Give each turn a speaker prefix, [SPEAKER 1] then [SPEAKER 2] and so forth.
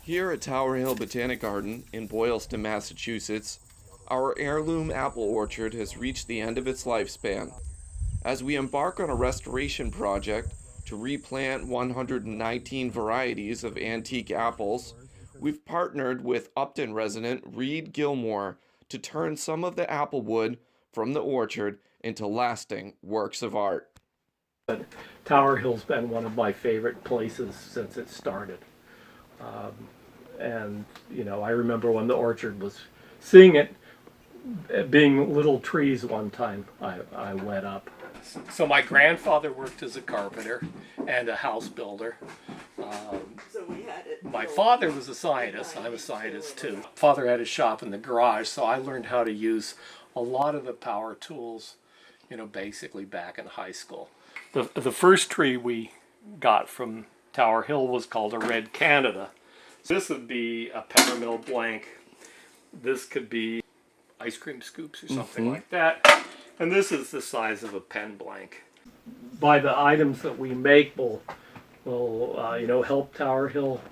[SPEAKER 1] Here at Tower Hill Botanic Garden in Boylston, Massachusetts, our heirloom apple orchard has reached the end of its lifespan. As we embark on a restoration project to replant 119 varieties of antique apples, we've partnered with Upton resident Reed Gilmore to turn some of the applewood from the orchard into lasting works of art.
[SPEAKER 2] Tower Hill's been one of my favorite places since it started. And, I remember when the orchard was seeing it being little trees one time I went up. So my grandfather worked as a carpenter and a house builder. My father was a scientist. I'm a scientist too. Father had a shop in the garage, so I learned how to use a lot of the power tools, basically back in high school. The first tree we got from Tower Hill was called a Red Canada. This would be a peppermill blank. This could be ice cream scoops or something like that. And this is the size of a pen blank. By the items that we make will help Tower Hill